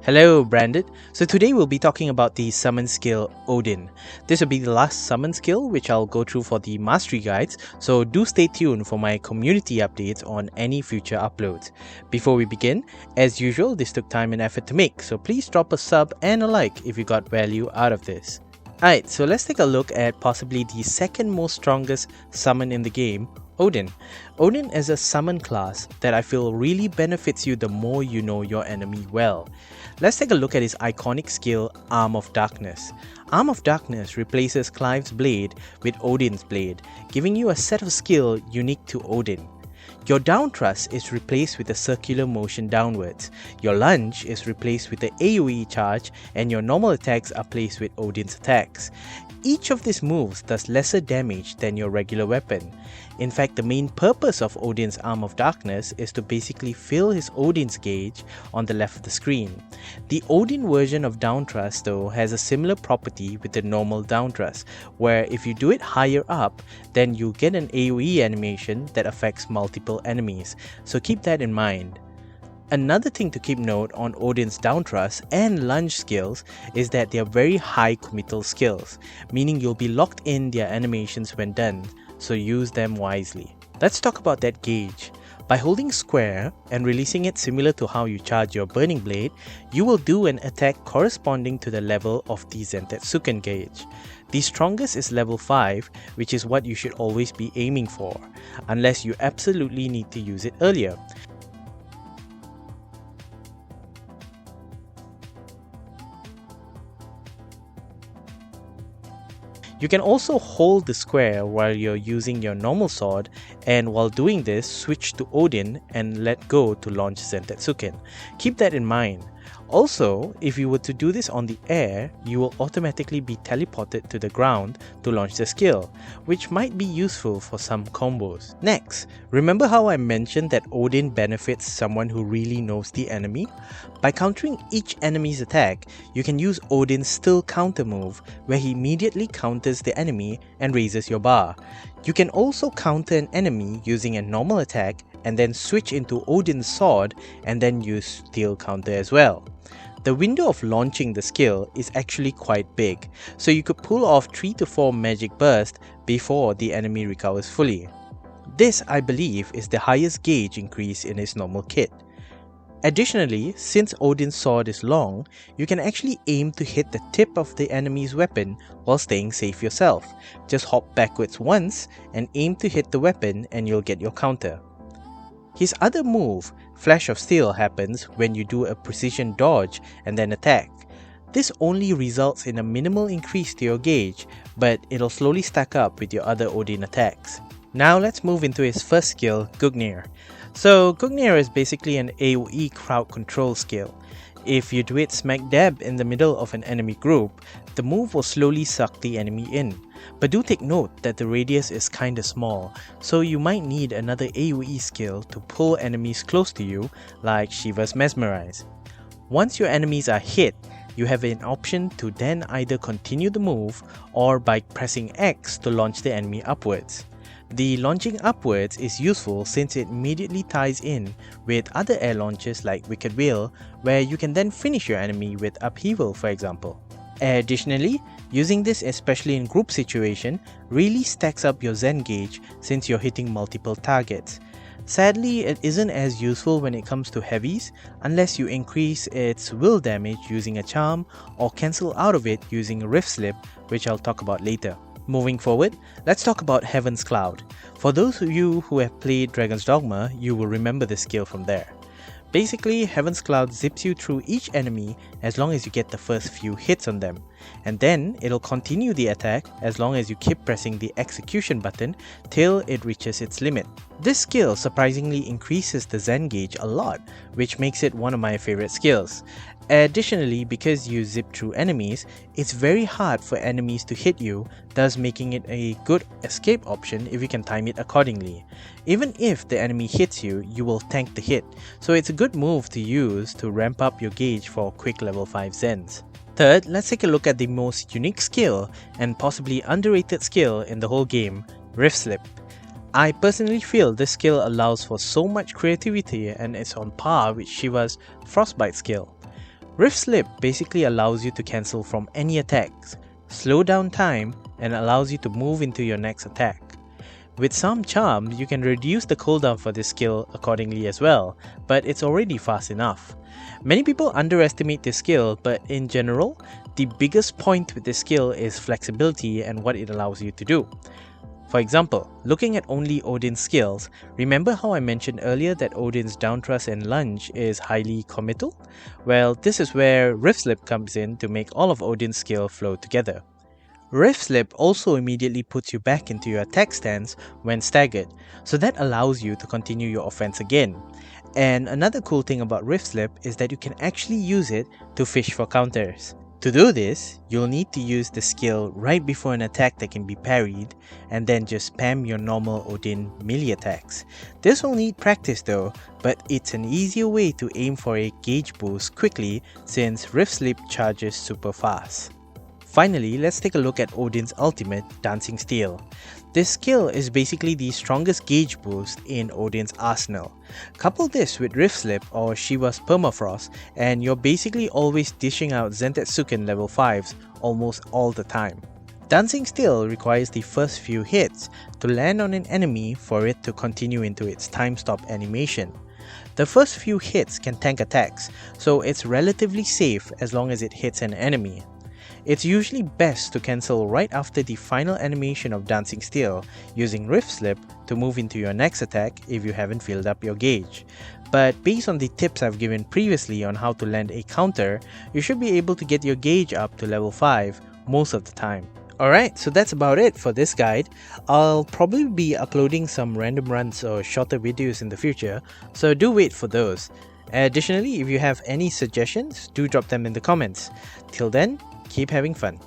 Hello, Branded. So today we'll be talking about the summon skill Odin. This will be the last summon skill which I'll go through for the mastery guides, so do stay tuned for my community updates on any future uploads. Before we begin, as usual, this took time and effort to make, so please drop a sub and a like if you got value out of this. Alright, so let's take a look at possibly the second most strongest summon in the game, Odin. Odin is a summon class that I feel really benefits you the more you know your enemy well. Let's take a look at his iconic skill, Arm of Darkness. Arm of Darkness replaces Clive's blade with Odin's blade, giving you a set of skill unique to Odin. Your down thrust is replaced with a circular motion downwards, your lunge is replaced with the AoE charge, and your normal attacks are placed with Odin's attacks. Each of these moves does lesser damage than your regular weapon. In fact, the main purpose of Odin's Arm of Darkness is to basically fill his Odin's gauge on the left of the screen. The Odin version of down thrust though has a similar property with the normal down thrust, where if you do it higher up, then you get an AoE animation that affects multiple enemies, so keep that in mind. Another thing to keep note on Odin's down thrust and lunge skills is that they are very high committal skills, meaning you'll be locked in their animations when done, so use them wisely. Let's talk about that gauge. By holding square and releasing it similar to how you charge your burning blade, you will do an attack corresponding to the level of the Zentetsuken gauge. The strongest is level 5, which is what you should always be aiming for, unless you absolutely need to use it earlier. You can also hold the square while you're using your normal sword, and while doing this, switch to Odin and let go to launch Zentetsuken. Keep that in mind. Also, if you were to do this on the air, you will automatically be teleported to the ground to launch the skill, which might be useful for some combos. Next, remember how I mentioned that Odin benefits someone who really knows the enemy? By countering each enemy's attack, you can use Odin's still counter move, where he immediately counters the enemy and raises your bar. You can also counter an enemy using a normal attack and then switch into Odin's sword and then use steel counter as well. The window of launching the skill is actually quite big, so you could pull off 3 to 4 magic bursts before the enemy recovers fully. This, I believe, is the highest gauge increase in his normal kit. Additionally, since Odin's sword is long, you can actually aim to hit the tip of the enemy's weapon while staying safe yourself. Just hop backwards once and aim to hit the weapon and you'll get your counter. His other move, Flash of Steel, happens when you do a precision dodge and then attack. This only results in a minimal increase to your gauge, but it'll slowly stack up with your other Odin attacks. Now let's move into his first skill, Gungnir. So Gungnir is basically an AoE crowd control skill. If you do it smack dab in the middle of an enemy group, the move will slowly suck the enemy in. But do take note that the radius is kinda small, so you might need another AoE skill to pull enemies close to you, like Shiva's Mesmerize. Once your enemies are hit, you have an option to then either continue the move or by pressing X to launch the enemy upwards. The launching upwards is useful since it immediately ties in with other air launches like Wicked Wheel, where you can then finish your enemy with Upheaval, for example. Additionally, using this especially in group situation really stacks up your Zen gauge since you're hitting multiple targets. Sadly, it isn't as useful when it comes to heavies unless you increase its will damage using a charm or cancel out of it using a Rift Slip, which I'll talk about later. Moving forward, let's talk about Heaven's Cloud. For those of you who have played Dragon's Dogma, you will remember this skill from there. Basically, Heaven's Cloud zips you through each enemy as long as you get the first few hits on them, and then it'll continue the attack as long as you keep pressing the execution button till it reaches its limit. This skill surprisingly increases the Zen gauge a lot, which makes it one of my favorite skills. Additionally, because you zip through enemies, it's very hard for enemies to hit you, thus making it a good escape option if you can time it accordingly. Even if the enemy hits you, you will tank the hit, so it's a good move to use to ramp up your gauge for quick level 5 Zens. Third, let's take a look at the most unique skill and possibly underrated skill in the whole game, Rift Slip. I personally feel this skill allows for so much creativity and is on par with Shiva's Frostbite skill. Rift Slip basically allows you to cancel from any attacks, slow down time, and allows you to move into your next attack. With some charms, you can reduce the cooldown for this skill accordingly as well, but it's already fast enough. Many people underestimate this skill, but in general, the biggest point with this skill is flexibility and what it allows you to do. For example, looking at only Odin's skills, remember how I mentioned earlier that Odin's down thrust and lunge is highly committal? Well, this is where Rift Slip comes in to make all of Odin's skill flow together. Rift Slip also immediately puts you back into your attack stance when staggered, so that allows you to continue your offense again. And another cool thing about Rift Slip is that you can actually use it to fish for counters. To do this, you'll need to use the skill right before an attack that can be parried, and then just spam your normal Odin melee attacks. This will need practice though, but it's an easier way to aim for a gauge boost quickly since Rift Slip charges super fast. Finally, let's take a look at Odin's ultimate, Dancing Steel. This skill is basically the strongest gauge boost in Odin's arsenal. Couple this with Rift Slip or Shiva's Permafrost and you're basically always dishing out Zentetsuken level 5s almost all the time. Dancing Steel requires the first few hits to land on an enemy for it to continue into its time stop animation. The first few hits can tank attacks, so it's relatively safe as long as it hits an enemy. It's usually best to cancel right after the final animation of Dancing Steel using Rift Slip to move into your next attack if you haven't filled up your gauge. But based on the tips I've given previously on how to land a counter, you should be able to get your gauge up to level 5 most of the time. Alright, so that's about it for this guide. I'll probably be uploading some random runs or shorter videos in the future, so do wait for those. Additionally, if you have any suggestions, do drop them in the comments. Till then, keep having fun.